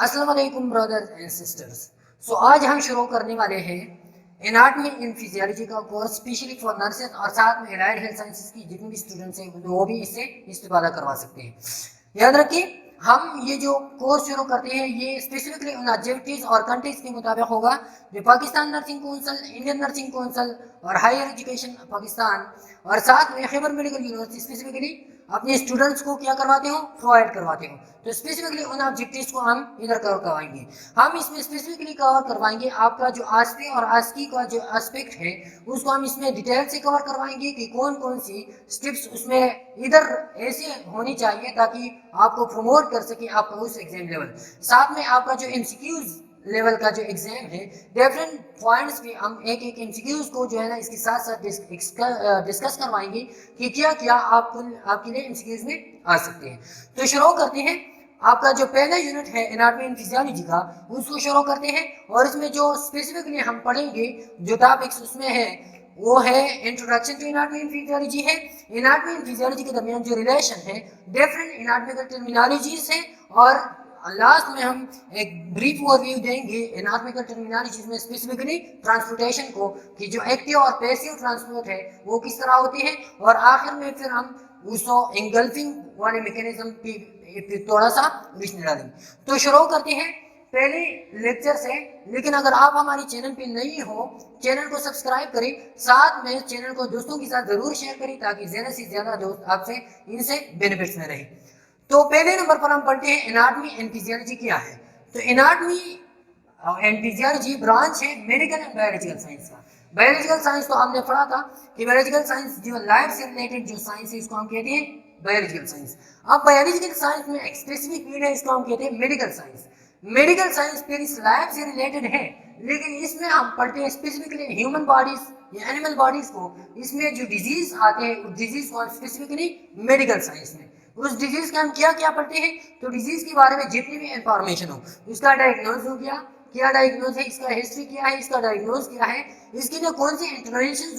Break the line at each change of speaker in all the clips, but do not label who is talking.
अस्सलाम वालेकुम brothers and sisters. आज हम शुरू करने वाले हैं एनाटॉमी इन फिजियोलॉजी का कोर्स स्पेशली फॉर नर्सेस और साथ में एलाइड हेल्थ साइंसेज की जितने भी स्टूडेंट्स हैं वो भी इससे इस्तेफादा करवा सकते हैं। याद रखिए, हम ये जो कोर्स शुरू करते हैं ये स्पेसिफिकली उन ऑब्जेक्टिव्स और कंट्रीज के मुताबिक होगा जो Pakistan nursing council, Indian nursing council और हायर एजुकेशन पाकिस्तान और साथ में खैबर मेडिकल यूनिवर्सिटी स्पेसिफिकली अपने स्टूडेंट्स को क्या करवाते हो, प्रोवाइड करवाते हो। तो स्पेसिफिकली उन ऑब्जेक्टिव्स को हम इधर कवर करवाएंगे। हम इसमें स्पेसिफिकली कवर करवाएंगे आपका जो आस्पी और आस्की का जो एस्पेक्ट है उसको हम इसमें डिटेल से कवर करवाएंगे कि कौन कौन सी स्टेप्स उसमें इधर ऐसे होनी चाहिए ताकि आपको प्रमोट कर सके आपका उस एग्जाम लेवल। साथ में आपका जो एमसीक्यूज लेवल का जो एग्जाम है डिफरेंट पॉइंट्स पे हम एक एक एमसीक्यूज को जो है ना इसके साथ साथ डिस्कस करवाएंगे कि क्या क्या आपको आपके लिए एमसीक्यूज में आ सकते हैं। तो शुरू करते हैं। आपका जो पहला यूनिट है एनाटॉमी एंड फिजियोलॉजी का उसको शुरू करते हैं और इसमें जो स्पेसिफिकली हम पढ़ेंगे जो टॉपिक्स उसमें है वो है introduction to anatomy and physiology है। एनाटॉमी एंड फिजियोलॉजी के दरमियान जो रिलेशन है डिफरेंट एनाटॉमिकल टर्मिनोलॉजीज है और लास्ट में हम एक ब्रीफ ओवरव्यू देंगे एनाटॉमिकल टर्मिनोलॉजीज में स्पेसिफिकली ट्रांसपोर्टेशन को कि जो एक्टिव और पैसिव ट्रांसपोर्ट है वो किस तरह होती है और आखिर में फिर हम उसको एंगल्फिंग वाले मैकेनिज्म पे थोड़ा सा रिश्ते डालेंगे। तो शुरू करते हैं पहले लेक्चर से। लेकिन अगर आप हमारे चैनल पे नहीं हो, चैनल को सब्सक्राइब करें, साथ में चैनल को दोस्तों के साथ जरूर शेयर करें ताकि ज्यादा से ज्यादा दोस्त आपसे इनसे बेनिफिट्स में रहे। तो पहले नंबर पर हम पढ़ते हैं एनाटॉमी एंड फिजियोलॉजी क्या है। तो एनाटॉमी एंड फिजियोलॉजी ब्रांच है मेडिकल एंड बायोलॉजिकल साइंस का। बायोलॉजिकल साइंस तो हमने पढ़ा था कि बायोलॉजिकल साइंस जो लाइफ से रिलेटेड जो साइंस है इसको हम कहते हैं बायोलॉजिकल साइंस। अब बायोलॉजिकल साइंस में एक स्पेसिफिक फील्ड है इसको हम कहते हैं मेडिकल साइंस। मेडिकल साइंस फिर इस लाइफ से रिलेटेड है लेकिन इसमें हम पढ़ते हैं स्पेसिफिकली ह्यूमन बॉडीज या एनिमल बॉडीज को। इसमें जो डिजीज आते हैं उस डिजीज को हम स्पेसिफिकली मेडिकल साइंस में उस डिजीज के हम क्या क्या पढ़ते हैं। तो डिजीज के बारे में जितनी भी इंफॉर्मेशन हो उसका डायग्नोज हो गया, क्या डायग्नोज है, इसका हिस्ट्री क्या है, इसका डायग्नोज क्या है, इसके लिए कौन सी इंटरवेंशन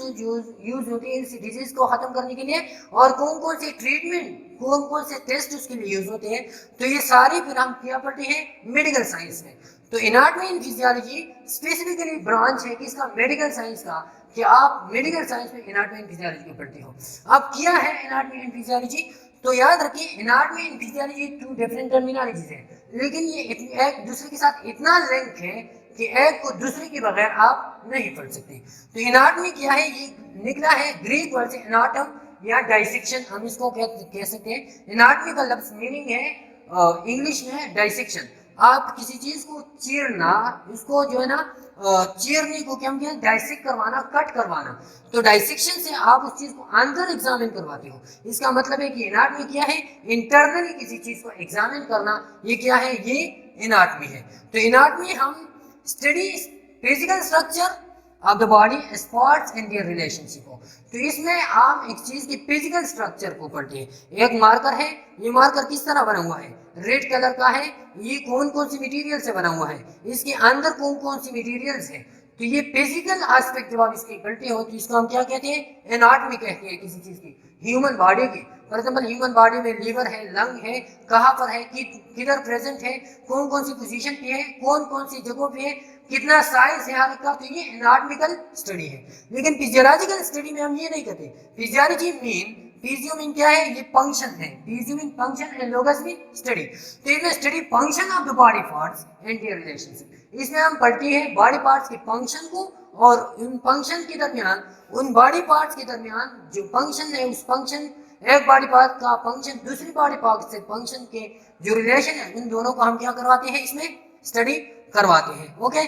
यूज होती है इस डिजीज को खत्म करने के लिए और कौन कौन से ट्रीटमेंट कौन कौन से टेस्ट उसके लिए यूज होते हैं। तो ये सारी फिर हम क्या पढ़ते हैं मेडिकल साइंस में। तो anatomy and physiology specifically branch है किसका, मेडिकल साइंस का, कि आप मेडिकल साइंस में एनाटॉमी एंड फिजियोलॉजी को पढ़ते हो। अब क्या है एनाटॉमी एंड फिजियोलॉजी, तो याद रखिए anatomy and physiology two different terminologies है लेकिन ये एक दूसरे के साथ इतना लिंक है कि एक को दूसरे के बगैर आप नहीं पढ़ सकते। तो एनाटॉमी क्या है, ये निकला है ग्रीक वर्ड से एनाटम या डाइसेक्शन, हम इसको कह सकते हैं। एनाटॉमी का लफ्ज मीनिंग है इंग्लिश में डाइसेक्शन। आप किसी चीज को चीरना, उसको जो है ना चीरने को क्या कहते हैं, डाइसेक्ट करवाना, कट करवाना। तो डाइसेक्शन से आप उस चीज को अंदर एग्जामिन करवाते हो। इसका मतलब है कि एनाटॉमी क्या है, इंटरनली किसी चीज को एग्जामिन करना, ये क्या है, ये एनाटॉमी है। तो एनाटॉमी हम study physical structure of the body, spots and their relationship हो। तो इसमें हम एक चीज की फिजिकल स्ट्रक्चर को पढ़ते हैं। एक मार्कर है, ये मार्कर किस तरह बना हुआ है, रेड कलर का है, ये कौन कौन सी मटेरियल से बना हुआ है, इसके अंदर कौन कौन सी मटेरियल्स है। तो ये फिजिकल एस्पेक्ट जब आप इसके पढ़ते हो तो इसको हम क्या कहते हैं, एनाटॉमी कहते हैं किसी चीज की, ह्यूमन बॉडी की। फॉर एग्जाम्पल ह्यूमन बॉडी में लीवर है, लंग है, कहाँ पर है, किधर प्रेजेंट है, कौन कौन सी पोजीशन पे है, कौन कौन सी जगहों पे है, कितना साइज है हर एक का। तो ये एनाटॉमिकल स्टडी है। लेकिन फिजियोलॉजिकल स्टडी में हम ये नहीं करते। फिजियोलॉजी मीन, फिजियो मीन क्या है, ये फंक्शन है, physio mean function and लोगस mean study. तो इसमें study function of the body parts and their relationship. इसमें हम पढ़ते हैं बॉडी पार्ट्स के फंक्शन को और उन फंक्शन के दरमियान, उन बॉडी पार्ट्स के दरमियान जो फंक्शन है, उस फंक्शन एक बॉडी पार्ट का फंक्शन दूसरी बॉडी पार्ट से फंक्शन के जो रिलेशन है उन दोनों को हम क्या करवाते हैं, इसमें स्टडी करवाते हैं। ओके,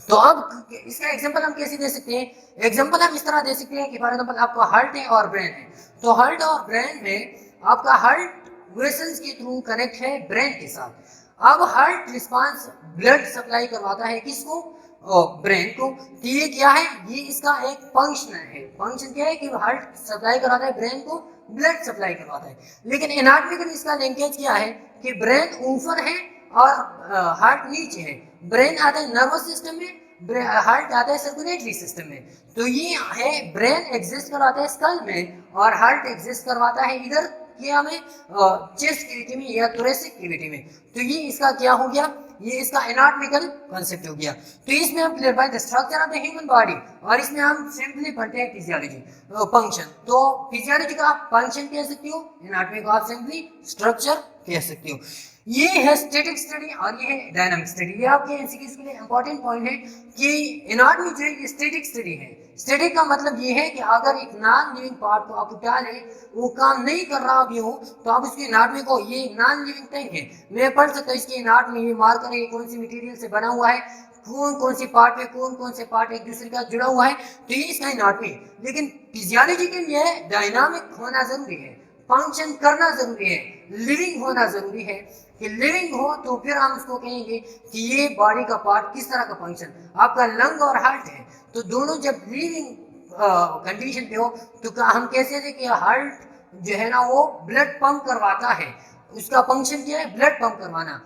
तो अब इसका एग्जांपल हम कैसे दे सकते हैं, एग्जांपल हम इस तरह दे सकते हैं कि फॉर एग्जांपल आपका हार्ट है और ब्रेन है। तो हार्ट और ब्रेन में आपका हार्ट वेसल्स के थ्रू कनेक्ट है ब्रेन के साथ। अब हार्ट रिस्पांस ब्लड सप्लाई करवाता है किसको, ब्रेन को। तो ये क्या है, ये इसका एक फंक्शन है। फंक्शन क्या है कि हार्ट सप्लाई कराता है ब्रेन को, ब्लड सप्लाई करवाता है। लेकिन एनाटॉमिकली इसका लिंकेज क्या है कि ब्रेन ऊपर है और हार्ट नीचे है। ब्रेन आता है नर्वस सिस्टम में, हार्ट आता है सर्कुलेटरी सिस्टम में। तो ये है ब्रेन एग्जिस्ट करवाता है स्कल में और हार्ट एग्जिस्ट करवाता है इधर किया हमें चेस्ट कैविटी में या थोरेसिक कैविटी में। तो ये इसका क्या हो गया, ये इसका एनाटॉमिकल कॉन्सेप्ट हो गया। तो इसमें हम clear by the structure of the human body, और इसमें हम सिंपली पढ़ते हैं फिजियोलॉजी फंक्शन। तो फिजियोलॉजी का आप फंक्शन कह सकते हो, एनाटॉमी को आप सिंपली स्ट्रक्चर कह सकते हो। ये है स्टैटिक स्टडी और ये है डायनामिक स्टडी। ये आपके एमसीक्यूज के लिए इंपॉर्टेंट पॉइंट है कि एनाटॉमी जो है ये स्टैटिक स्टडी है। स्टैटिक का मतलब ये है कि अगर एक नॉन लिविंग पार्ट को आप उठा लें, वो काम नहीं कर रहा भी हो, तो आप उसकी एनाटॉमी को, ये नॉन लिविंग थिंग है, मैं पढ़ सकता हूँ इसकी एनाटॉमी, ये मार्कर है, कौन सी मटेरियल से बना हुआ है, कौन सी पार्ट में कौन से पार्ट एक दूसरे का जुड़ा हुआ है, तो ये इसका एनाटॉमी है। लेकिन फिजियोलॉजी के लिए डायनामिक होना जरूरी है, फंक्शन करना जरूरी है, लिविंग होना जरूरी है। कि लिविंग हो तो फिर हम उसको कहेंगे कि ये बॉडी का पार्ट किस तरह का फंक्शन। आपका लंग और हार्ट है, तो दोनों जब लिविंग कंडीशन पे हो तो हम कैसे थे कि हार्ट जो है ना वो ब्लड पंप करवाता है, उसका फंक्शन क्या है, ब्लड पंप करवाना।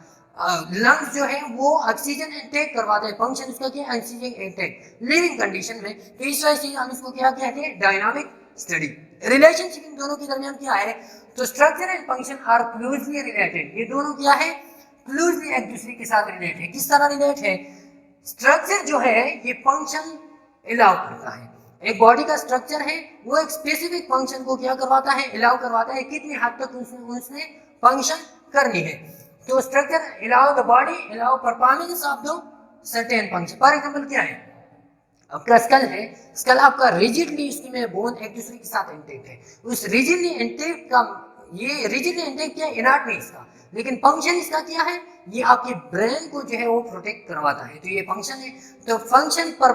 लंग्स जो है वो ऑक्सीजन इनटेक करवाता है, फंक्शन उसका क्या है, ऑक्सीजन इनटेक लिविंग कंडीशन में। तो इस वजह से हम इसको क्या कहते हैं, डायनामिक स्टडी। रिलेशनशिप इन दोनों के दरमियान क्या है, तो structure and function are closely related. ये दोनों क्या है, क्लोजली एक दूसरे के साथ रिलेट है। किस तरह रिलेट है, स्ट्रक्चर जो है ये फंक्शन अलाउ करता है। एक बॉडी का स्ट्रक्चर है वो एक स्पेसिफिक फंक्शन को क्या करवाता है, अलाउ करवाता है, कितनी हद तक उसने फंक्शन करनी है। तो structure allow the body allow performance of the certain function. For example क्या है, आपका स्कल है, स्कल आपका रिजिडली उसमें बोन एक दूसरे के साथ इंटेक्ट है। उस रिजिडली इंटेक्ट का, ये रिजिडली इंटेक्ट क्या है, एनाटॉमी इसका, लेकिन फंक्शन इसका क्या है, ये आपके ब्रेन को जो है वो प्रोटेक्ट करवाता है। तो ये फंक्शन है। तो फंक्शन पर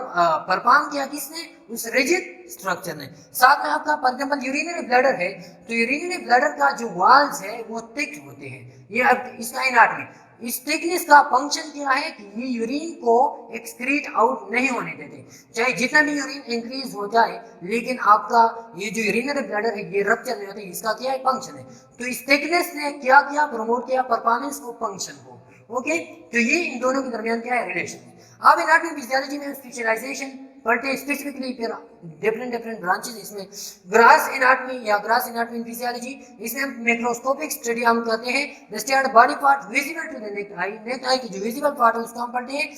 परफॉर्म किया किसने, उस रिजिड स्ट्रक्चर ने। साथ में आपका फॉर एग्जांपल यूरिनरी ब्लैडर है, तो यूरिनरी ब्लैडर का जो वॉल्स है वो थिक होते हैं, ये इसका एनाटॉमी। इस थिकनेस का फंक्शन क्या है कि ये यूरिन को एक्सक्रीट आउट नहीं होने देते। चाहे जितना भी यूरिन इंक्रीज हो जाए, लेकिन आपका ये जो यूरिनरी ब्लैडर है ये रप्चर नहीं होता। इसका क्या है, फंक्शन है। तो इस थिकनेस ने क्या किया, प्रमोट किया परफॉर्मेंस को, फंक्शन को। ओके, तो ये इन दोनों के दरमियान क्या है, रिलेशन। अब एनाटॉमी फिजियोलॉजी में स्पेशलाइजेशन पढ़ते हैं, स्पेसिफिकली फिर डिफरेंट ब्रांचेस, इसमें ग्रास एनाटॉमी या ग्रास एनाटॉमी फिजियोलॉजी, इसमें हम मैक्रोस्कोपिक स्टडी हम करते हैं। The study body part visible to the naked eye, naked eye की जो विजिबल पार्ट है उसको हम पढ़ते हैं।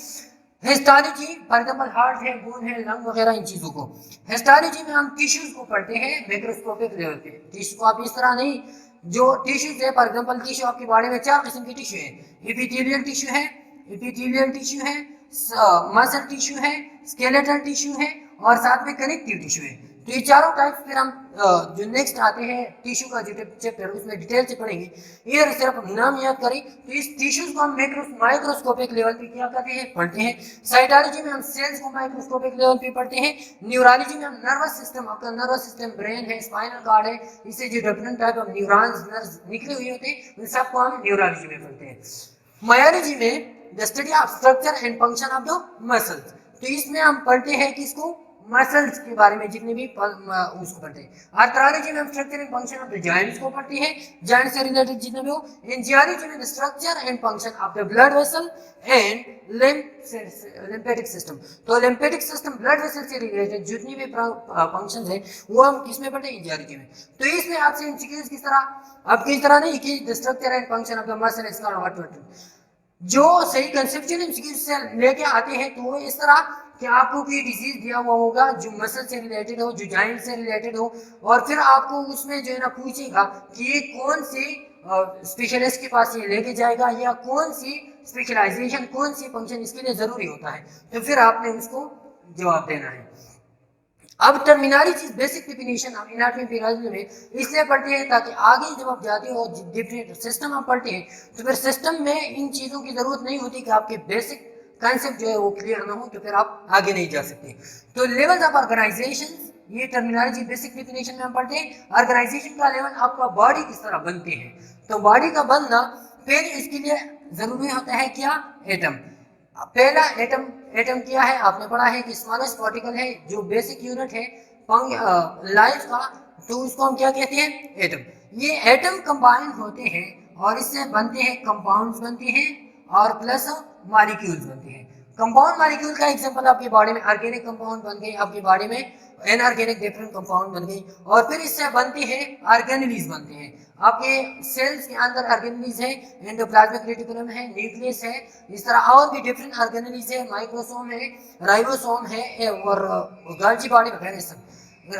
हिस्टोलॉजी फॉर एग्जांपल हार्ट है, बोन है, लंग वगैरह, इन चीजों को। हिस्टोलॉजी में हम टिश्यूज को पढ़ते हैं मैक्रोस्कोपिक लेवल पे। टिश्यू को आप इस तरह नहीं, जो टिश्यूज है फॉर एग्जांपल टिश्यू आपकी बॉडी में 4 किस्म के टिश्यू है। एपिथेलियल टिश्यू है, एपिथेलियल टिश्यू है, मसल टिश्यू है, स्केलेटल टिश्यू है, और साथ में कनेक्टिव टिश्यू है। तो ये चारों टाइप्स फिर हम जो नेक्स्ट आते हैं टिश्यू का जो चैप्टर उसमें डिटेल से पढ़ेंगे। ये सिर्फ नाम याद करें, तो इस टिश्यूज को हम माइक्रोस्कोपिक लेवल पे क्या करते हैं, पढ़ते हैं। साइटोलॉजी में हम सेल्स को माइक्रोस्कोपिक लेवल पे पढ़ते हैं। न्यूरोलॉजी में हम नर्वस सिस्टम, आपका नर्वस सिस्टम, ब्रेन है, स्पाइनल कार्ड है, इससे जो different type of neurons, nerves निकले हुए होते हैं, उन सबको हम न्यूरोलॉजी में पढ़ते हैं। मायोलॉजी में the study of structure and function of the muscles, तो इसमें हम पढ़ते हैं किसको, मसल्स के बारे में, जितने भी उसको पढ़ते हैं। आर्थ्रोलॉजी में हम structure and function of the joints को पढ़ते हैं, जॉइंट से रिलेटेड जितने भी हो। एंजियोलॉजी में the structure and function of the blood vessel and lymphatic system, तो लिम्फेटिक सिस्टम ब्लड वेसल से रिलेटेड जितनी भी फंक्शंस है वो हम किसमें पढ़ते हैं, एंजियोलॉजी में। तो इसमें आपसे एमसीक्यूज किस तरह, अब किस तरह नहीं कि the structure and function of the muscle is called what, जो सही कंसेप्चुअल एमसीक्यूज से लेके आते हैं तो वो इस तरह कि आपको कोई डिजीज दिया हुआ होगा जो मसल से रिलेटेड हो, जो जॉइंट से रिलेटेड हो, और फिर आपको उसमें जो है ना पूछेगा कि ये कौन सी स्पेशलिस्ट के पास ये लेके जाएगा, या कौन सी स्पेशलाइजेशन, कौन सी फंक्शन इसके लिए जरूरी होता है, तो फिर आपने उसको जवाब देना है। अब टर्मिनोलॉजी बेसिक डेफिनेशन हम एनाटॉमी फिजियोलॉजी में इसलिए पढ़ते हैं ताकि आगे जब आप जाते हो डिफरेंट सिस्टम आप पढ़ते हैं तो फिर सिस्टम में इन चीज़ों की जरूरत नहीं होती कि आपके बेसिक कंसेप्ट जो है वो क्लियर ना हो, तो फिर आप आगे नहीं जा सकते। तो लेवल्स ऑफ ऑर्गेनाइजेशन, ये टर्मिनोलॉजी बेसिक डेफिनेशन में हम पढ़ते हैं। ऑर्गेनाइजेशन का लेवल आपका बॉडी किस तरह बनते हैं, तो बॉडी का बनना पहले इसके लिए जरूरी होता है क्या, एटम। पहला एटम क्या है, आपने पढ़ा है कि स्मॉलेस्ट पार्टिकल है, जो बेसिक यूनिट है लाइफ का, तो उसको हम क्या कहते हैं, एटम। ये एटम कंबाइन होते हैं और इससे बनते हैं कंपाउंड्स बनते हैं और प्लस मॉलिक्यूल्स बनते हैं। कंपाउंड मॉलिक्यूल का एग्जांपल आपकी बॉडी में ऑर्गेनिक कंपाउंड बन गई, आपकी बॉडी में इनऑर्गेनिक डिफरेंट कंपाउंड बन गई, और फिर इससे बनती है ऑर्गेनेलीज बनते हैं। आपके सेल्स के अंदर ऑर्गेनेलीज है, एंडोप्लाज्मिक रेटिकुलम है, न्यूक्लियस है, इस तरह और भी डिफरेंट ऑर्गेनेलीज है, माइक्रोसोम है, राइबोसोम है और गोल्जी बॉडी वगैरह सब।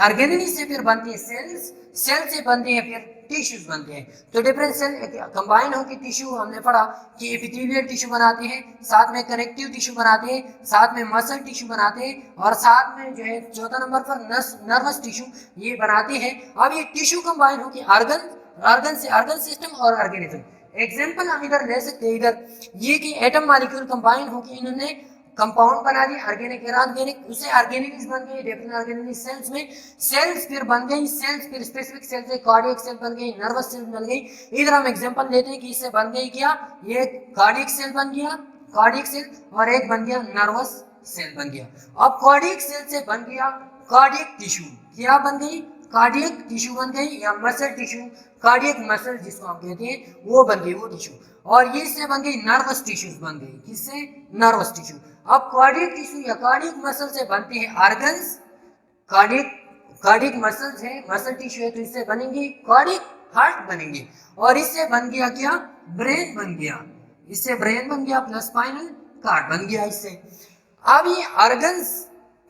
ऑर्गेनेलीज से फिर बनती है सेल्स, सेल से बनती है फिर टिश्यूज बनते हैं। तो डिफरेंट सेल कंबाइन होकर टिश्यू हमने पढ़ा कि एपिथेलियल टिश्यू बनाते हैं, साथ में कनेक्टिव टिश्यू बनाते हैं, साथ में मसल टिश्यू बनाते हैं, और साथ में जो है चौथा नंबर पर नर्वस टिश्यू ये बनाते हैं। अब ये टिश्यू कंबाइन होकर ऑर्गन से ऑर्गन सिस्टम और ऑर्गेनिज्म। एग्जाम्पल हम इधर ले सकते हैं, इधर ये कि एटम मॉलिक्यूल कंबाइन होकर इन्होंने कंपाउंड बना दिया ऑर्गेनिक इनऑर्गेनिक, उससे ऑर्गेनेलीज बन गई, डिफरेंट ऑर्गेनेलीज सेल्स में, सेल्स फिर बन गई, सेल्स फिर स्पेसिफिक सेल से कार्डियक सेल बन गई, नर्वस सेल बन गई। इधर हम एग्जांपल लेते हैं कि इससे बन गई क्या, ये कार्डियक सेल बन गया, कार्डियक सेल, और एक बन गया नर्वस सेल बन गया। अब कार्डियक सेल से बन गया कार्डियक टिश्यू, क्या बन गई, कार्डियक टिश्यू बन गई, या मसल टिश्यू, कार्डियक मसल जिसको हम कहते हैं वो बन गई वो टिश्यू, और ये से बन गई नर्वस टिश्यूज बन गई, किससे, नर्वस टिश्यू। अब कार्डियक टिश्यू या कार्डियक मसल से बनते हैं ऑर्गन्स, कार्डियक मसल्स है, मसल टिश्यू है, तो इससे बनेंगे कार्डियक हार्ट बनेंगे, और इससे बन गया क्या, ब्रेन बन गया, इससे ब्रेन बन गया प्लस स्पाइनल कार्ड बन गया इससे। अब ये ऑर्गन्स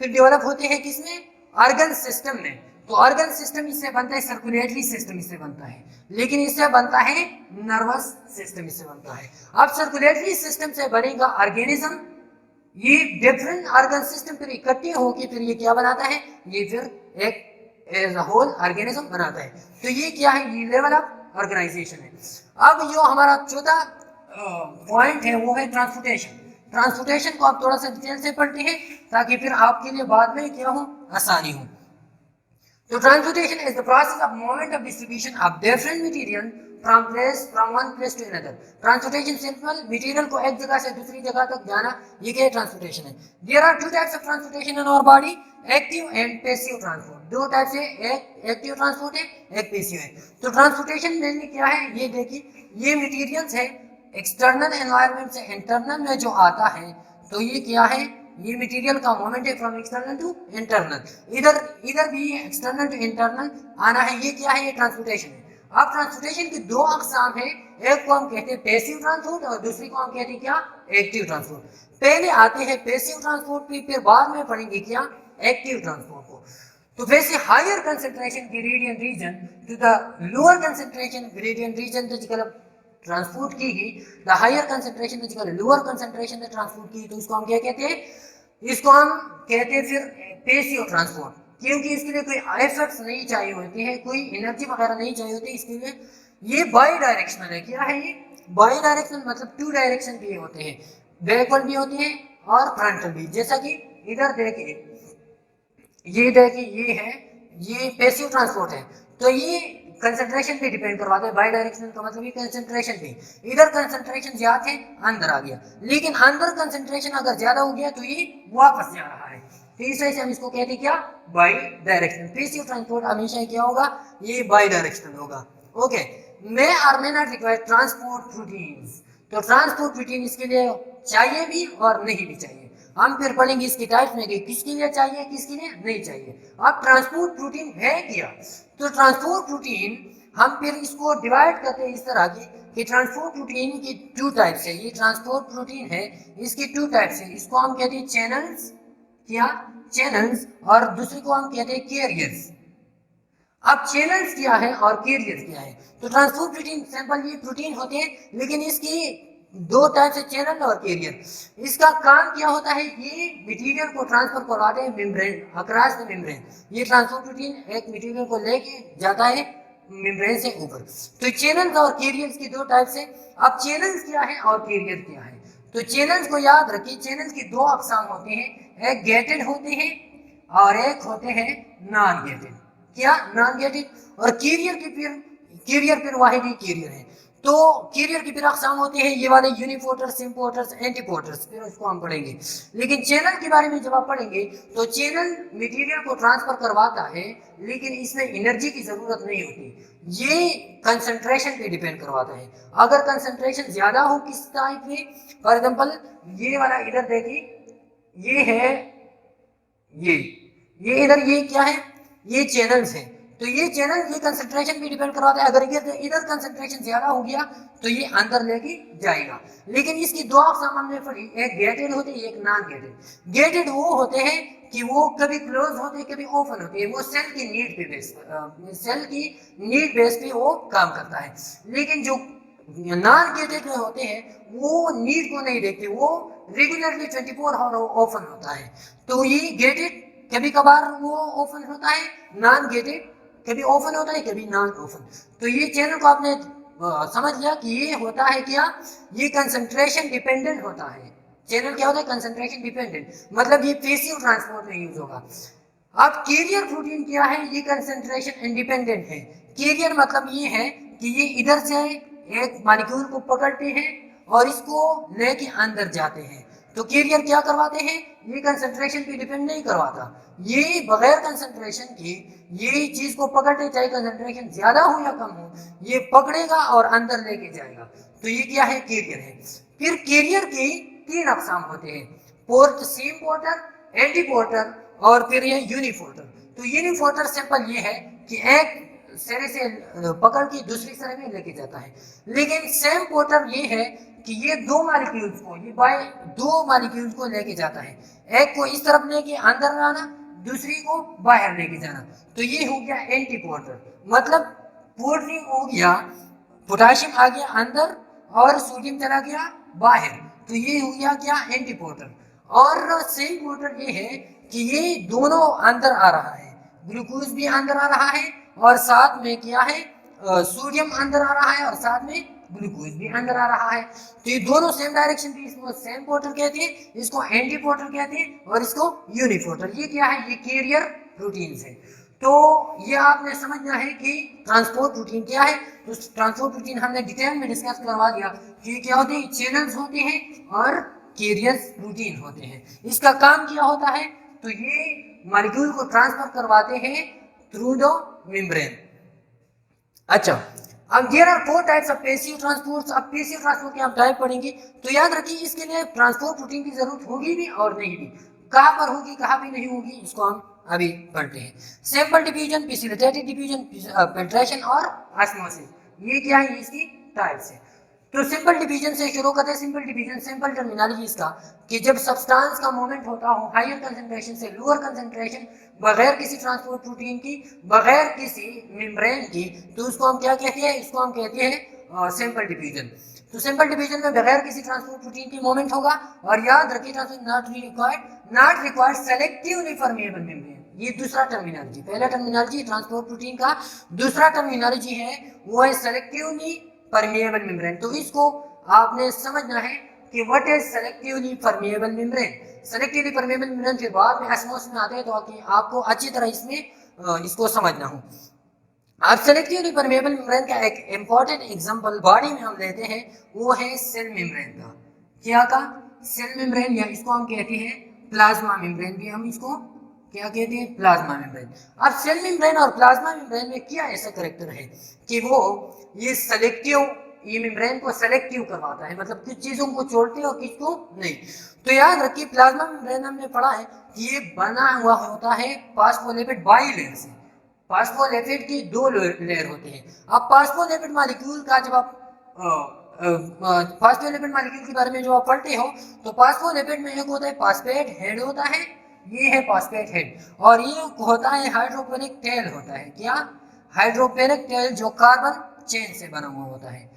फिर डेवलप होते हैं किसमें, ऑर्गन सिस्टम में। तो ऑर्गन सिस्टम इससे बनता है, सर्कुलेटरी सिस्टम इससे बनता है, लेकिन इससे बनता है नर्वस सिस्टम इससे बनता है। अब सर्कुलेटरी सिस्टम से बनेगा ऑर्गेनिज्म, ये डिफरेंट ऑर्गन सिस्टम फिर इकट्ठे होकर फिर ये क्या बनाता है, ये फिर एक एज अ होल ऑर्गेनिज्म बनाता है। तो ये क्या है, ये लेवल ऑफ ऑर्गेनाइजेशन है। अब जो हमारा चौथा पॉइंट है वो है ट्रांसपोर्टेशन। ट्रांसपोर्टेशन को आप थोड़ा सा डिटेल से पढ़ते हैं ताकि फिर आपके लिए बाद में क्या हो, आसानी हो। तो transportation is the process of movement of distribution of different material from one place to another। Transportation simple material को एक जगह से दूसरी जगह तक जाना, ये क्या ट्रांसपोर्टेशन है। There are two types of transportation in our body, active and passive transport. दो टाइप से, एक एक्टिव ट्रांसपोर्ट है, एक पैसिव है। तो ट्रांसपोर्टेशन मेनली क्या है, ये देखिए, ये मटेरियल्स है एक्सटर्नल एनवायरनमेंट से इंटरनल में जो आता है, तो ये क्या है, ये मटेरियल का मूवमेंट है फ्रॉम एक्सटर्नल टू इंटरनल। इधर भी एक्सटर्नल टू इंटरनल आना है, ये क्या है, ये ट्रांसपोर्टेशन है। अब ट्रांसपोर्टेशन की दो अकसाम है, एक को हम कहते हैं पैसिव ट्रांसपोर्ट और दूसरी को हम कहते हैं क्या, एक्टिव ट्रांसपोर्ट। पहले आते हैं पैसिव ट्रांसपोर्ट पे, फिर बाद में पढ़ेंगे क्या, एक्टिव ट्रांसपोर्ट को। तो वैसे higher concentration gradient region to the lower concentration gradient region transport की ही, the higher concentration lower concentration transport की, तो इसको हम क्या कहते हैं, इसको हम कहते हैं फिर पैसिव ट्रांसपोर्ट, क्योंकि इसके लिए कोई एफर्ट्स नहीं चाहिए होती है, कोई एनर्जी वगैरह नहीं चाहिए होती, इसके लिए ये बाई डायरेक्शनल है। क्या है ये, बाई डायरेक्शनल, मतलब टू डायरेक्शन भी होते हैं, बैकवर्ड भी होते हैं और फ्रंटल भी। जैसा कि इधर देखिए, ये देखिए, ये है, ये पैसिव ट्रांसपोर्ट है, तो ये कंसंट्रेशन पे डिपेंड करवाता है। बाई डायरेक्शनल का मतलब ये कंसंट्रेशन पे, इधर कंसंट्रेशन ज्यादा है, अंदर आ गया, लेकिन अंदर कंसंट्रेशन अगर ज्यादा हो गया तो ये वापस जा रहा है, तो इस वजह से हम इसको कहते हैं क्या, बाई डायरेक्शनल। पैसिव ट्रांसपोर्ट हमेशा क्या होगा, ये बाई डायरेक्शनल होगा। ओके, मे और may not require transport proteins. तो ट्रांसपोर्ट प्रोटीन इसके लिए चाहिए भी और नहीं भी चाहिए। हम फिर पढ़ेंगे इसकी टाइप्स में कि किसके लिए चाहिए, किसके लिए नहीं चाहिए। अब ट्रांसपोर्ट प्रोटीन है क्या, तो ट्रांसपोर्ट प्रोटीन हम फिर इसको डिवाइड करते हैं इस तरह की कि ट्रांसपोर्ट प्रोटीन की टू टाइप्स है। ये ट्रांसपोर्ट प्रोटीन है, इसकी टू टाइप्स है, इसको हम कहते हैं चैनल्स, क्या, चैनल्स, और दूसरे को हम कहते हैं कैरियर्स। अब चैनल्स क्या है और कैरियर्स क्या है, तो ट्रांसपोर्ट प्रोटीन सिंपल ये प्रोटीन होते हैं, लेकिन इसकी दो टाइप से चैनल और कैरियर। इसका काम क्या होता है, ये मटेरियल को ट्रांसफर करवाते हैं मेम्ब्रेन, अक्रॉस द मेम्ब्रेन। ये ट्रांसपोर्ट प्रोटीन एक मटेरियल को लेके जाता है मेम्ब्रेन से ऊपर। तो चैनल्स और कैरियर्स की दो टाइप से। अब चैनल्स क्या है और कैरियर क्या है, तो चैनल्स को याद रखिए, चैनल्स की दो अकसाम होते हैं, एक गेटेड होते हैं और एक होते हैं नॉन गेटेड। क्या, नॉन गेटेड। और कैरियर फिर वाहिद ही कैरियर है। तो कैरियर की फिर अकसाम होते हैं, ये वाले यूनिपोर्टर्स, इम्पोर्टर्स, एंटीपोर्टर्स, फिर उसको हम पढ़ेंगे। लेकिन चैनल के बारे में जब आप पढ़ेंगे तो चैनल मटेरियल को ट्रांसफर करवाता है, लेकिन इसमें एनर्जी की जरूरत नहीं होती, ये कंसंट्रेशन पे डिपेंड करवाता है। अगर कंसंट्रेशन ज्यादा हो किस टाइप में, फॉर एग्जांपल ये वाला इधर देखिए, ये है, ये इधर ये क्या है, ये चैनल्स है। तो ये चैनल ये कंसंट्रेशन भी डिपेंड करवाता है। अगर इधर कंसंट्रेशन ज्यादा हो गया तो ये अंदर लेके जाएगा। लेकिन इसकी दो अक़साम हमने पढ़ी, एक गेटेड होते हैं, एक नॉन गेटेड। गेटेड वो होते हैं कि वो कभी क्लोज होते हैं, कभी ओपन होते हैं। वो सेल की नीड पे बेस सेल की नीड बेस पे वो काम करता है। लेकिन जो नॉन गेटेड होते हैं वो नीड को नहीं देखते, वो रेगुलरली 24 आवर ओपन होता है। तो ये गेटेड कभी कभार वो ओपन होता है, नॉन गेटेड कभी ओपन होता है, कभी नॉन ओपन। तो ये चैनल को आपने समझ लिया कि ये होता है क्या, ये कंसंट्रेशन डिपेंडेंट होता है। चैनल क्या होता है, कंसंट्रेशन डिपेंडेंट, मतलब ये पैसिव ट्रांसपोर्ट में यूज होगा। अब कैरियर प्रोटीन क्या है, ये कंसंट्रेशन इंडिपेंडेंट है। कैरियर मतलब ये है कि ये इधर से एक मॉलिक्यूल को पकड़ते हैं और इसको लेके अंदर जाते हैं। तो कैरियर क्या करवाते हैं, ये कंसंट्रेशन पे डिपेंड नहीं करवाता, ये बगैर कंसंट्रेशन के ये चीज को पकड़ते, चाहे कंसंट्रेशन ज्यादा हो या कम हो, ये पकड़ेगा और अंदर लेके जाएगा। तो ये क्या है, कैरियर है। फिर कैरियर के तीन अक़साम होते हैं, पोर्ट सीम पोर्टर, एंटी पोर्टर और फिर ये यूनिपोर्टर। तो यूनिपोर्टर सिंपल ये है कि एक सिरे से पकड़ के दूसरी सिरे में लेके जाता है। लेकिन सेम पोर्टर ये है कि ये दो मॉलिक्यूल्स को, ये बाय दो मॉलिक्यूल्स को लेके जाता है, एक को इस तरफ लेके अंदर लाना, दूसरी को बाहर लेके जाना। तो ये हो गया एंटी पोर्टर, मतलब पोर्टरिंग हो गया, पोटेशियम आ गया अंदर और सोडियम चला गया बाहर। तो ये हो गया क्या, एंटी पोर्टर। और सेम पोर्टर ये है कि ये दोनों अंदर आ रहा है, ग्लूकोज भी अंदर आ रहा है और साथ में क्या है, सोडियम अंदर आ रहा है और साथ में ग्लूकोज भी अंदर आ रहा है। तो ये दोनों सेम डायरेक्शन पे, इसको सेम पोर्टर कहते हैं, इसको एंटी पोर्टर कहते हैं और इसको यूनिपोर्टर। ये क्या है, ये कैरियर प्रोटीन्स है। तो ये आपने समझना है कि ट्रांसपोर्ट प्रोटीन क्या है। तो ट्रांसपोर्ट प्रोटीन हमने डिटेल में डिस्कस करवा दिया कि क्या होते हैं, चैनल्स होते हैं और कैरियर प्रोटीन होते हैं। इसका काम क्या होता है, तो ये मॉलिक्यूल को ट्रांसफर करवाते हैं थ्रू द मेम्ब्रेन। अच्छा, अब there are four types of passive transports. अब पैसिव ट्रांसपोर्ट के हम टाइप पढ़ेंगे। तो याद रखिए इसके लिए ट्रांसपोर्ट प्रोटीन की जरूरत होगी भी और नहीं भी, कहाँ पर होगी कहाँ भी नहीं होगी, इसको हम अभी पढ़ते हैं। Simple diffusion, precipitated diffusion, filtration और ऑस्मोसिस, ये क्या है, इसकी टाइप्स है। तो सिंपल डिवीजन से शुरू करते हैं। सिंपल डिवीजन, सिंपल टर्मिनोलॉजी इसका कि जब सब्सटेंस का मूवमेंट होता हो हायर कंसंट्रेशन से लोअर कंसंट्रेशन, बगैर किसी ट्रांसपोर्ट प्रोटीन की, बगैर किसी मेम्ब्रेन की, तो उसको हम क्या कहते हैं, इसको हम कहते हैं सिंपल डिवीजन। तो सिंपल डिवीजन में बगैर किसी ट्रांसपोर्ट प्रोटीन की मूवमेंट होगा। और याद रखिए, not required selectively permeable membrane, ये दूसरा टर्मिनोलॉजी। पहला टर्मिनोलॉजी ट्रांसपोर्ट प्रोटीन का, दूसरा टर्मिनोलॉजी है वो है सेलेक्टिवली परमेएबल मेम्ब्रेन। तो इसको आपने समझना है कि what is selectively permeable membrane. Selectively permeable membrane फिर बाद में ऑस्मोसिस में आते हैं, तो आपको अच्छी तरह इसमें इसको समझना हो। अब सेलेक्टिवली परमेएबल मेम्ब्रेन का एक इंपॉर्टेंट एग्जांपल बॉडी में हम लेते हैं, वो है सेल मेम्ब्रेन का। क्या का, सेल मेम्ब्रेन, या इसको हम कहते हैं प्लाज्मा मेम्ब्रेन भी, हम इसको क्या कहते हैं, प्लाज्मा मेम्ब्रेन। अब सेल मेम्ब्रेन और प्लाज्मा मेम्ब्रेन में क्या ऐसा करेक्टर है कि वो ये सेलेक्टिव, ये मेम्ब्रेन को सेलेक्टिव करवाता है, मतलब कुछ चीजों को छोड़ते हैं और कुछ को नहीं। तो याद रखिए प्लाज्मा मेम्ब्रेन हमने पढ़ा है कि ये बना हुआ होता है फास्फोलिपिड बाइलेयर से। फास्फोलिपिड की दो लेयर होते हैं। अब फास्फोलिपिड मॉलिक्यूल का जब आप फास्फोलिपिड मॉलिक्यूल के बारे में जो आप पढ़ते हो, तो फास्फोलिपिड में एक होता है फास्फेट हेड होता है, ये है फास्फेट हेड, और ये होता है हाइड्रोपेनिक टेल होता है। क्या, हाइड्रोपेनिक टेल जो कार्बन चेन से बना हुआ होता है।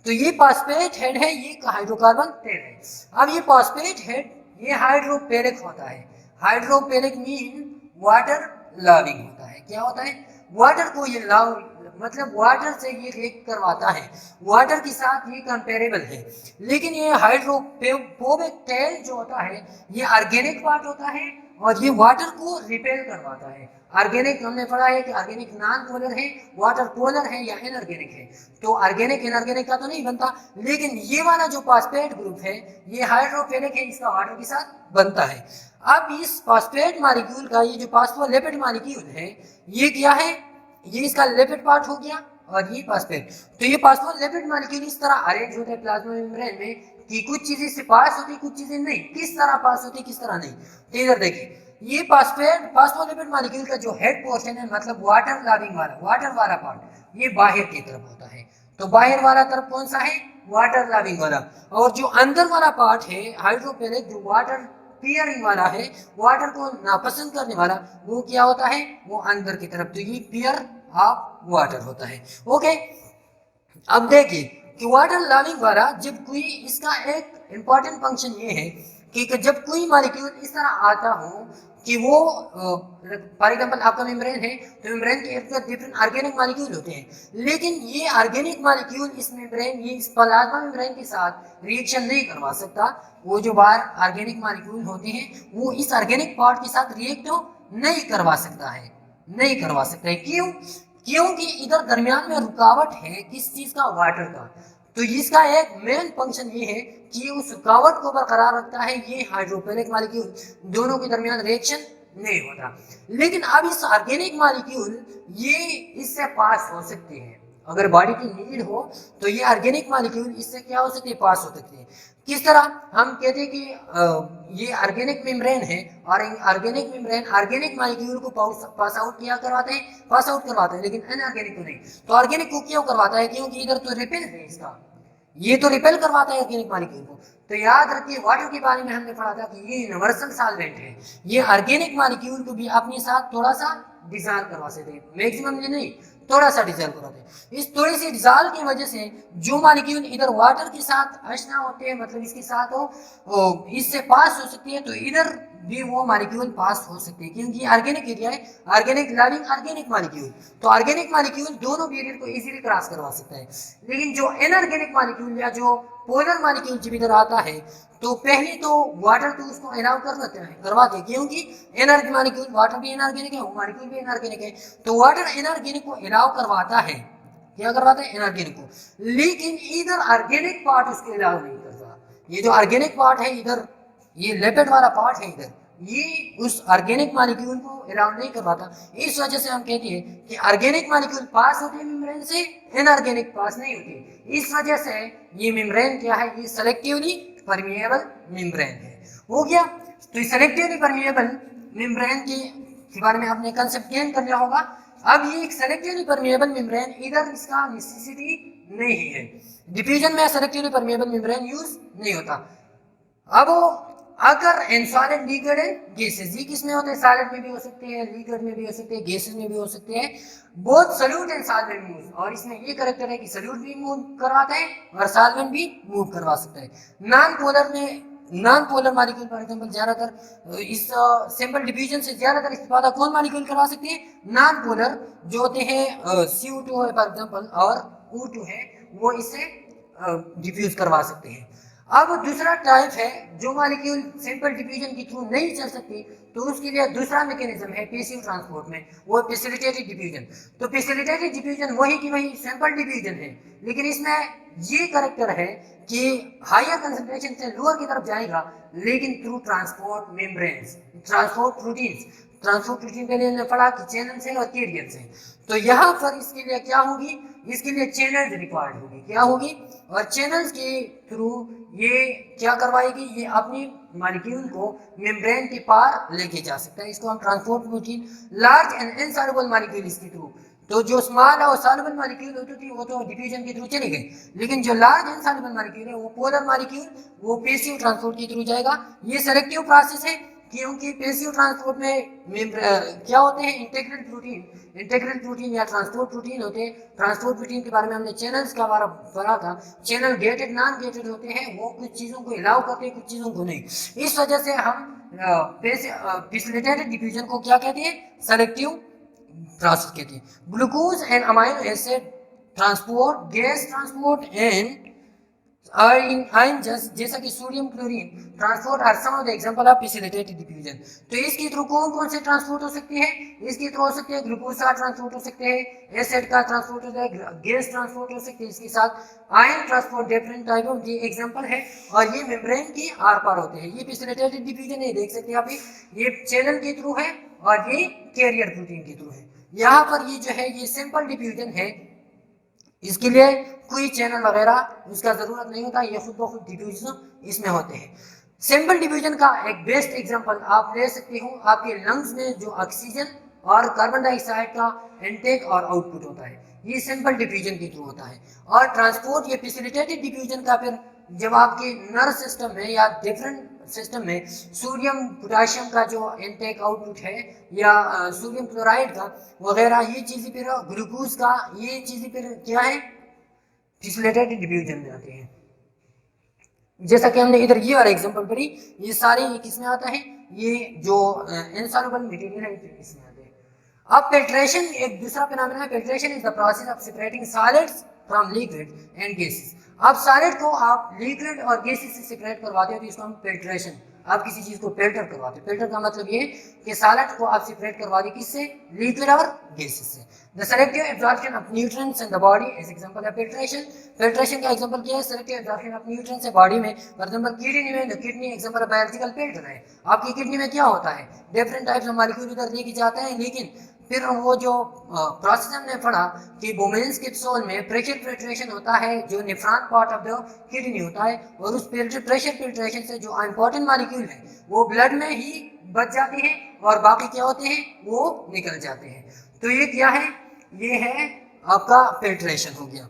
तो ये फास्फेट हेड है, ये हाइड्रोकार्बन टेल है। अब ये फास्फेट हेड ये हाइड्रोपेनिक होता है। हाइड्रोपेनिक मीन वाटर लविंग होता है। क्या होता है, वाटर को ये लव, मतलब वाटर से ये रिएक्ट करवाता है, वाटर के साथ ये कंपेरेबल है। लेकिन ये हाइड्रोफोबिक टेल जो होता है ये ऑर्गेनिक पार्ट होता है और ये वाटर को रिपेल करवाता है। ऑर्गेनिक हमने पढ़ा है कि ऑर्गेनिक नॉन पोलर है, वाटर पोलर है या इनऑर्गेनिक है। तो ऑर्गेनिक इनऑर्गेनिक का तो नहीं बनता, लेकिन ये वाला जो फास्फेट ग्रुप है ये हाइड्रोफोबिक है, इसका वाटर के साथ बनता है। अब इस फास्फेट मॉलिक्यूल का ये जो फास्फोलिपिड मॉलिक्यूल है ये क्या है, ये इसका लिपिड पार्ट हो गया और ये फास्फेट। तो ये फास्फोलिपिड मॉलिक्यूल इस तरह अरेंज होते हैं प्लाज्मा मेम्ब्रेन में कि कुछ चीजें से पास होती कुछ चीजें नहीं, किस तरह पास होती किस तरह नहीं। तो इधर देखिए ये फास्फोलिपिड मॉलिक्यूल का जो हेड पोर्शन है मतलब वाटर वाला पार्ट ये बाहर की तरफ होता है। तो बाहर वाला तरफ कौन सा है, वाटर लविंग वाला। और जो अंदर वाला पार्ट है हाइड्रोपेनिक जो वाटर पियरिंग वाला है, वाटर को नापसंद करने वाला, वो क्या होता है, वो अंदर की तरफ। तो ये पियर ऑफ वाटर होता है। ओके, अब देखिए कि वाटर लविंग वाला जब कोई, इसका एक इंपॉर्टेंट फंक्शन ये है कि जब कोई मॉलिक्यूल इस तरह आता हो कि वो फॉर एग्जांपल आपका मेम्ब्रेन है तो मेम्ब्रेन के इर्द गिर्द डिफरेंट ऑर्गेनिक मॉलिक्यूल होते हैं, लेकिन ये ऑर्गेनिक मॉलिक्यूल इस मेम्ब्रेन, ये इस प्लाज्मा मेम्ब्रेन के साथ रिएक्शन नहीं करवा सकता। वो जो बाहर ऑर्गेनिक मॉलिक्यूल होते हैं वो इस ऑर्गेनिक पार्ट के साथ रिएक्ट नहीं करवा सकता है, नहीं करवा सकता है। क्यों? क्योंकि इधर दरमियान में रुकावट है किस चीज का, वाटर का। तो इसका एक मेन फंक्शन ये है कि उस रुकावट को बरकरार रखता है, ये हाइड्रोपेनिक मॉलिक्यूल दोनों के दरमियान रिएक्शन नहीं होता। लेकिन अब इस ऑर्गेनिक मॉलिक्यूल ये इससे पास हो सकते हैं, अगर बॉडी की नीड हो तो ये ऑर्गेनिक मॉलिक्यूल इससे क्या हो सकती है, पास हो सकती है। किस तरह? हम कहते हैं कि ये ऑर्गेनिक मेम्ब्रेन है और ऑर्गेनिक मेम्ब्रेन ऑर्गेनिक मॉलिक्यूल को पास आउट किया करवाते हैं, पास आउट करवाते हैं, लेकिन अनऑर्गेनिक को नहीं। तो ऑर्गेनिक को क्यों करवाता है? क्योंकि इधर तो रिपेल है इसका, ये तो रिपेल करवाता है ऑर्गेनिक मॉलिक्यूल को। तो याद रखिए वाटर के बारे में हमने पढ़ा था कि ये यूनिवर्सल सॉल्वेंट है, ये ऑर्गेनिक मॉलिक्यूल को भी अपने साथ थोड़ा सा डिसॉल्व करवा सकते हैं, मैक्सिमम नहीं, थोड़ा सा डिसॉल्व करवाते हैं। इस थोड़ी सी डिसॉल्व की वजह से जो मॉलिक्यूल इधर वाटर के साथ अशना होते हैं, मतलब इसके साथ हो, इससे पास हो सकती है, तो इधर भी वो मॉलिक्यूल पास हो सकते हैं क्योंकि ऑर्गेनिक एरिया है, ऑर्गेनिक लविंग ऑर्गेनिक मॉलिक्यूल। तो ऑर्गेनिक मॉलिक्यूल दोनों बैरियर को इजीली क्रॉस करवा सकता है। लेकिन जो इनऑर्गेनिक मॉलिक्यूल या जो पोलर मॉलिक्यूल जब इधर आता है तो पहले तो वाटर तो उसको अलाउ करवाते हैं, क्योंकि इनऑर्गेनिक मॉलिक्यूल, वाटर भी इनऑर्गेनिक है, वो मॉलिक्यूल भी इनऑर्गेनिक है, तो वाटर इनऑर्गेनिक को अलाउ करवाता है, क्या करवाता है, इनऑर्गेनिक को। लेकिन इधर ऑर्गेनिक पार्ट उसको अलाउ नहीं करता। ये जो ऑर्गेनिक पार्ट है इधर, ये लिपिड वाला पार्ट है इधर, ये उस ऑर्गेनिक मॉलिक्यूल को अलाउ नहीं करवाता। इस वजह से हम कहते हैं कि ऑर्गेनिक मॉलिक्यूल पास होते हैं मेम्ब्रेन से, इनऑर्गेनिक पास नहीं होते। इस वजह से ये मेम्ब्रेन क्या है, ये सेलेक्टिवली परमिएबल मेम्ब्रेन है। हो गया? तो सेलेक्टिवली परमिएबल मेम्ब्रेन के बारे में आपने कंसेप्ट गेन करना होगा। अब ये एक सेलेक्टिवली परमिएबल मेम्ब्रेन, इधर इसका नेसेसिटी नहीं है, डिफ्यूजन में सेलेक्टिवली परमिएबल मेम्ब्रेन यूज नहीं होता। अब अगर इन सॉलिड लिक्विड गैसेस, ये किस में होते हैं, सॉलिड में भी हो सकते हैं, लिक्विड में भी हो सकते हैं, गैसेस में भी हो सकते हैं, both solute and solvent move. और इसमें ये कैरेक्टर है कि सॉल्यूट भी मूव करवाता है और सॉल्वेंट भी मूव करवा सकता है। Non polar molecule for example ज्यादातर इस सिंपल डिफ्यूजन से ज्यादातर इस्तेफादा कौन मॉलिक्यूल करवा सकते हैं, नॉन पोलर जो होते हैं CO2 है फॉर एग्जांपल और O2 है, वो इससे डिफ्यूज करवा सकते हैं। अब दूसरा टाइप है जो मॉलिक्यूल सिंपल डिफ्यूजन के थ्रू नहीं चल सकती, तो उसके लिए दूसरा मैकेनिज्म है पैसिव ट्रांसपोर्ट में, वो फैसिलिटेटेड डिफ्यूजन। तो फैसिलिटेटेड डिफ्यूजन वही की वही सिंपल डिफ्यूजन है, लेकिन इसमें ये कैरेक्टर है कि हायर कंसंट्रेशन से लोअर की तरफ जाएगा, लेकिन through transport membranes, transport proteins. Transport protein के लिए हमने पढ़ा कि चैनल्स हैं और कैरियर्स हैं। तो यहाँ पर इसके लिए क्या होगी, इसके लिए चैनल्स रिक्वायर्ड होगी, क्या होगी, और चैनल्स के थ्रू ये क्या करवाएगी, ये अपनी मॉलिक्यूल को मेम्ब्रेन के पार लेके जा सकता है। इसको हम transport protein, large and insoluble molecule इसके थ्रू। तो जो स्मॉल और सॉल्युबल मॉलिक्यूल होती थी वो तो डिफ्यूजन के थ्रू चली गई, लेकिन जो लार्ज इनसॉल्युबल मॉलिक्यूल है वो पोलर मॉलिक्यूल, वो पैसिव ट्रांसपोर्ट के थ्रू जाएगा। ये सेलेक्टिव प्रोसेस है क्योंकि पैसिव ट्रांसपोर्ट में क्या होते हैं, इंटीग्रल प्रोटीन या ट्रांसपोर्ट प्रोटीन होते हैं। ट्रांसपोर्ट प्रोटीन के बारे में हमने चैनल्स का बारे पढ़ा था, चैनल गेटेड नॉन गेटेड होते हैं, वो कुछ चीज़ों को अलाउ करते हैं, कुछ चीज़ों को नहीं। इस वजह से हम फैसिलिटेटेड डिफ्यूजन को क्या कहते हैं, सेलेक्टिव प्रोसेस कहते हैं। Glucose and amino acid transport, gas transport and ion जैसा कि sodium chlorine transport are some of the example of facilitated diffusion. तो इसके थ्रू कौन कौन से ट्रांसपोर्ट हो सकते हैं, इसके थ्रू हो सकते हैं ग्लूकोज का ट्रांसपोर्ट हो सकते हैं, एसिड का ट्रांसपोर्ट होता है, गैस ट्रांसपोर्ट हो सकते हैं, इसके साथ ion transport, different type of ये एग्जांपल है। और ये मेम्ब्रेन के आर पार होते हैं। ये फैसिलिटेटेड डिफ्यूजन है, देख सकते हैं आप, ये चैनल के थ्रू है और ये कैरियर प्रोटीन के थ्रू है। यहाँ पर ये जो है ये सिंपल डिफ्यूजन है, इसके लिए कोई चैनल वगैरह उसका जरूरत नहीं होता, ये खुद ब खुद डिफ्यूजन इसमें होते हैं। सिंपल डिफ्यूजन का एक बेस्ट एग्जांपल आप ले सकते हो, आपके लंग्स में जो ऑक्सीजन और कार्बन डाइऑक्साइड का इनटेक और आउटपुट होता है, ये सिंपल डिफ्यूजन के थ्रू होता है। और ट्रांसपोर्ट ये फैसिलिटेटेड डिफ्यूजन का फिर जब आपके नर्व सिस्टम में या डिफरेंट सिस्टम में सोडियम पोटाशियम का जो इनटेक आउटपुट है या सोडियम क्लोराइड का वगैरह, ये चीज़ें फिर ग्लूकोज का, ये चीज़ें फिर क्या है फैसिलिटेटेड डिफ्यूजन में आते हैं। जैसा कि हमने इधर ये वाला एग्जांपल पढ़ी, ये सारे किसमें आता है, ये जो इनसॉल्युबल मटेरियल है इसमें आते हैं। अब फिल्ट्रेशन एक दूसरा फिनोमेना है। Filtration is the process of separating solids from liquid and gases. आप सॉलिड को आप लिक्विड और गैसेस से सेपरेट करवाते हो तो इसको हम फिल्ट्रेशन, आप किसी चीज को फिल्टर करवाते हो। फिल्टर का मतलब ये कि सॉलिड को आप सेपरेट करवा दे किससे, लिक्विड और गैसेस से। The selective absorption of nutrients in the body is example of filtration. Filtration का एग्जांपल क्या है, सेलेक्टिव एब्जॉर्प्शन ऑफ न्यूट्रिएंट्स है बॉडी में। फॉर एग्जांपल किडनी में, kidney example of biological filter है। आपकी किडनी में क्या होता है, डिफरेंट टाइप्स ऑफ मॉलिक्यूल उधर लेके जाते हैं, लेकिन फिर वो जो प्रोसेस हमने पढ़ा कि वुमेन्स कैप्सूल में प्रेशर फिल्ट्रेशन होता है, जो nephron part of the kidney होता है, और उस प्रेशर फिल्ट्रेशन से जो इंपॉर्टेंट मॉलिक्यूल है वो ब्लड में ही बच जाते हैं और बाकी क्या होते हैं वो निकल जाते हैं। तो ये क्या है, ये है आपका फिल्ट्रेशन हो गया।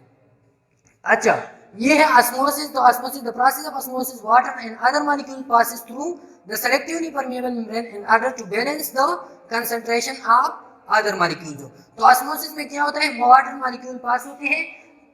अच्छा, ये है ऑस्मोसिस। तो osmosis the process of osmosis water and other molecule passes through the selectively permeable membrane in order to balance the concentration of other molecule. तो ऑस्मोसिस में क्या होता है, वाटर मॉलिक्यूल पास होते हैं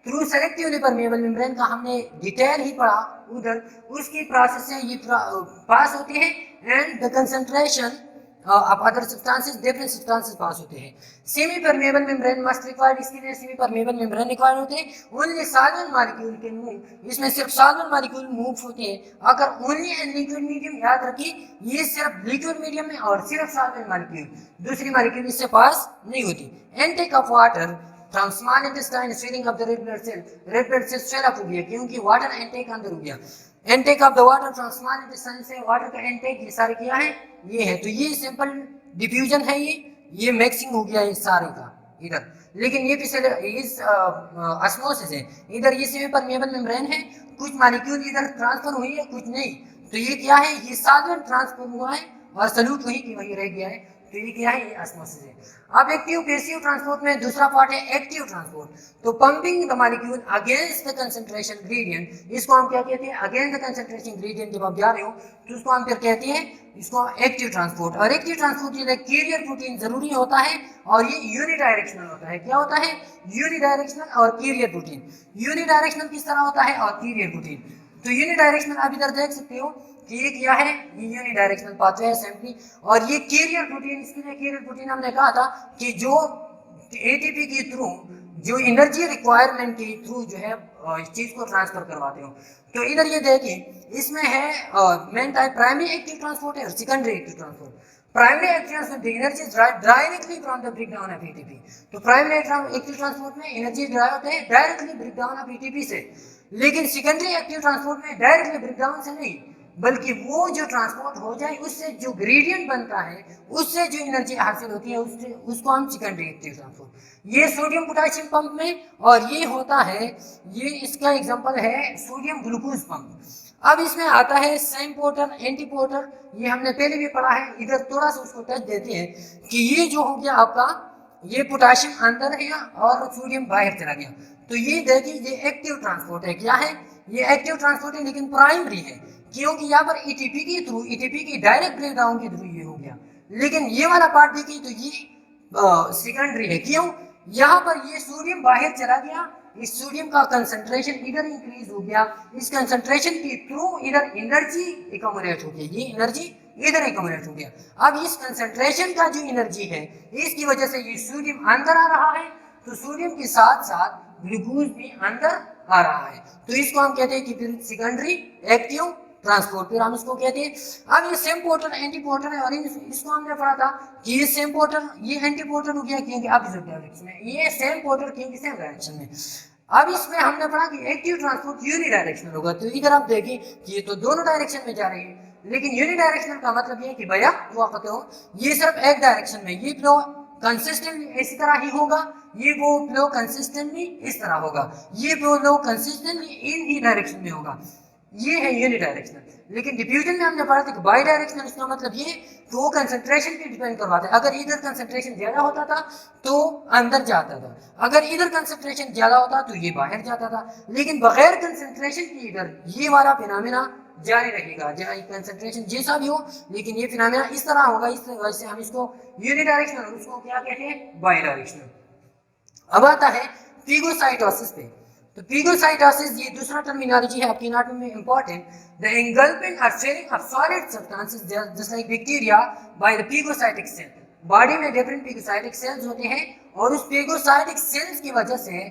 थ्रू सेलेक्टिवली परमिएबल मेम्ब्रेन का हमने detail ही पढ़ा उधर, उसकी प्रोसेस से ये पास होते हैं and the concentration of other substances, different substances पास होते हैं। Semi permeable membrane must required, इसके लिए सेमी परमिएबल मेम्ब्रेन रिक्वायर्ड होते हैं। Only solvent molecule can move, इसमें सिर्फ सॉल्वेंट मॉलिक्यूल मूव होते हैं। अगर ओनली इन लिक्विड मीडियम, याद रखिए ये सिर्फ लिक्विड मीडियम में और सिर्फ सॉल्वेंट मॉलिक्यूल, दूसरी मॉलिक्यूल इससे पास नहीं होती। Intake of water from small intestine, swelling of the red blood cell, red blood cell swell up हो गया क्योंकि वाटर इनटेक अंदर हो गया। Intake of the water from small intestine से वाटर का इनटेक, ये सारे क्या है, ये है। तो ये सिंपल डिफ्यूजन है, ये मिक्सिंग हो गया इस सारे का इधर। लेकिन ये पिछले इस ऑस्मोसिस है, इधर ये सेमी परमिएबल मेम्ब्रेन है, कुछ मॉलिक्यूल इधर ट्रांसफर हुई है कुछ नहीं। तो ये क्या है, ये सॉल्वेंट ट्रांसफर हुआ है और सॉल्यूट वही की वही रह गया है। तो ये क्या है, ये ऑस्मोसिस है। अब एक्टिव पैसिव ट्रांसपोर्ट में दूसरा पार्ट है एक्टिव ट्रांसपोर्ट। तो pumping the molecule against the concentration gradient, इसको हम क्या कहते हैं, अगेंस्ट द कंसंट्रेशन ग्रेडियंट जब आप जा रहे हो तो उसको हम फिर कहते हैं इसको एक्टिव ट्रांसपोर्ट। और एक्टिव ट्रांसपोर्ट के लिए कैरियर प्रोटीन जरूरी होता है और ये यूनिडायरेक्शनल होता है। क्या होता है, यूनिडायरेक्शनल और कैरियर प्रोटीन। यूनिडायरेक्शनल किस तरह होता है और कैरियर प्रोटीन। तो यूनिडायरेक्शनल आप इधर देख सकते हो कि ये क्या है, ये यूनिडायरेक्शनल पाथवे है सिंपली। और ये कैरियर प्रोटीन, इसके लिए कैरियर प्रोटीन हमने कहा था कि जो एटीपी के थ्रू जो एनर्जी रिक्वायरमेंट के थ्रू जो है इस चीज को ट्रांसफर करवाते हो। तो इधर ये देखिए, इसमें है main type primary active transport है और secondary active transport. Primary active transport the energy directly from the breakdown of ATP. तो प्राइमरी एक्टिव ट्रांसपोर्ट में एनर्जी ड्राइव होते हैं डायरेक्टली ब्रेकडाउन ऑफ एटीपी से, लेकिन सेकेंडरी एक्टिव ट्रांसपोर्ट में directly breakdown से नहीं, बल्कि वो जो ट्रांसपोर्ट हो जाए उससे जो ग्रेडियंट बनता है, उससे जो एनर्जी हासिल होती है उससे, उसको हम सेकेंडरी एक्टिव ट्रांसपोर्ट। ये सोडियम पोटेशियम पंप में, और ये होता है, ये इसका एग्जांपल है सोडियम ग्लूकोज पंप। अब इसमें आता है सेम पोर्टर, एंटी पोर्टर, ये हमने पहले भी पढ़ा है। इधर थोड़ा सा उसको टच देते हैं कि ये जो हो गया आपका, ये पोटेशियम अंदर है और सोडियम बाहर चला गया। तो ये देखिए, ये एक्टिव ट्रांसपोर्ट है। क्या है, ये एक्टिव ट्रांसपोर्ट है लेकिन प्राइमरी है, क्योंकि यहाँ पर एटीपी के थ्रू, एटीपी की डायरेक्ट ब्रेकडाउन के थ्रू ये हो गया। लेकिन ये वाला पार्ट देखिए तो ये सेकेंडरी है। क्यों, यहाँ पर ये सोडियम बाहर चला गया, इस सोडियम का कंसंट्रेशन इधर इंक्रीज हो गया, इस कंसंट्रेशन के थ्रू इधर एनर्जी एकमुलेट हो गई, ये एनर्जी इधर एकमुलेट हो गया। अब इस कंसंट्रेशन का जो एनर्जी है, इसकी वजह से ये सोडियम अंदर आ रहा है, तो सोडियम के साथ साथ ग्लूकोज भी अंदर आ रहा है। तो इसको हम कहते हैं कि फिर सेकेंडरी एक्टिव ट्रांसपोर्ट, फिर हम इसको कहते हैं। अब ये सेम पोर्टर एंटी पोर्टर है, और इसको हमने पढ़ा था कि ये सेम पोर्टर, ये एंटी पोर्टर हो गया क्योंकि अपोजिट डायरेक्शन में, ये सेम पोर्टर क्योंकि सेम डायरेक्शन में। अब इसमें हमने पढ़ा कि एक्टिव ट्रांसपोर्ट यूनिडायरेक्शनल होगा। तो इधर आप देखिए कि ये तो दोनों डायरेक्शन में जा रही है, लेकिन यूनिडायरेक्शनल का मतलब ये कि भैया वो कहते हो ये सिर्फ एक डायरेक्शन में, ये फ्लो कंसिस्टेंट इसी तरह ही होगा, ये वो फ्लो कंसिस्टेंटली इस तरह होगा, ये फ्लो कंसिस्टेंटली इन ही डायरेक्शन में होगा, ये है यूनि डायरेक्शनल। लेकिन डिफ्यूजन में हमने पढ़ा था कि बाई डायरेक्शनल, इसका मतलब ये कि वो कंसंट्रेशन पे डिपेंड करवाता है। अगर इधर कंसंट्रेशन ज्यादा होता था तो अंदर जाता था, अगर इधर कंसंट्रेशन ज्यादा होता तो ये बाहर जाता था। लेकिन बगैर कंसंट्रेशन के इधर ये वाला फिनोमेना जारी रहेगा, जहाँ कंसंट्रेशन जैसा भी हो, लेकिन ये फिनोमेना इस तरह होगा। इस वजह से हम इसको यूनि डायरेक्शनल, उसको क्या कहते हैं, बाई डायरेक्शनल। अब आता है पिगोसाइटोसिस पे। तो पिगोसाइटोसिस ये दूसरा टर्मिनोलॉजी है आपकी एनाटॉमी में इंपॉर्टेंट। द एंगल्फिंग और sharing of solid substances just like bacteria by the phagocytic cell. Body में डिफरेंट पिगोसाइटिक सेल्स होते हैं और उस पिगोसाइटिक सेल्स की वजह से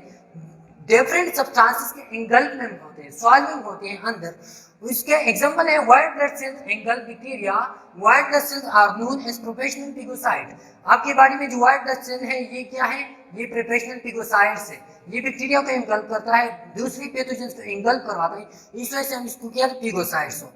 डिफरेंट सब्सटेंसेस के एंगल्फमेंट होते हैं, सॉल्विंग होते हैं अंदर। उसके एग्जांपल है white blood cells engulf bacteria. White blood cells are known as professional phagocyte. आपकी बॉडी में जो व्हाइट ब्लड सेल है ये क्या है, ये प्रोफेशनल पिगोसाइट्स है। ये बैक्टीरिया को एंगल्फ करता है, दूसरी पैथोजेंस को एंगल्फ करवाता है, इस वजह से हम इसको क्या पिगोसाइट्स हो।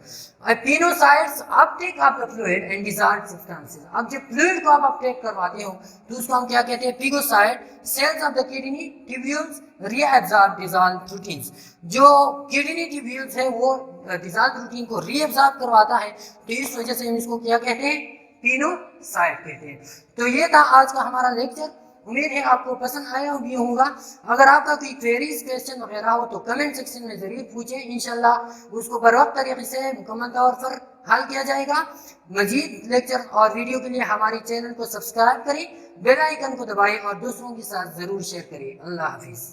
Pinocytes uptake of the fluid and desired substances. अब जब फ्लूइड को आप अपटेक करवाते हो तो उसको हम क्या कहते हैं, phagocyte. Cells of the kidney tubules reabsorb dissolve proteins. जो किडनी ट्यूब्यूल्स है वो डिसॉल्व प्रोटीन को रीअब्सॉर्ब करवाता है, तो इस वजह से हम इसको क्या कहते हैं, पिनोसाइट कहते हैं। तो ये था आज का हमारा लेक्चर। उम्मीद है आपको पसंद आया भी होगा। अगर आपका कोई क्वेरीज क्वेश्चन वगैरह हो तो कमेंट सेक्शन में जरूर पूछें, इंशाल्लाह उसको बर वक्त तरीके से मुकम्मल तौर पर हल किया जाएगा। मजीद लेक्चर और वीडियो के लिए हमारे चैनल को सब्सक्राइब करें, बेल आइकन को दबाएं और दूसरों के साथ जरूर शेयर करें। अल्लाह हाफिज।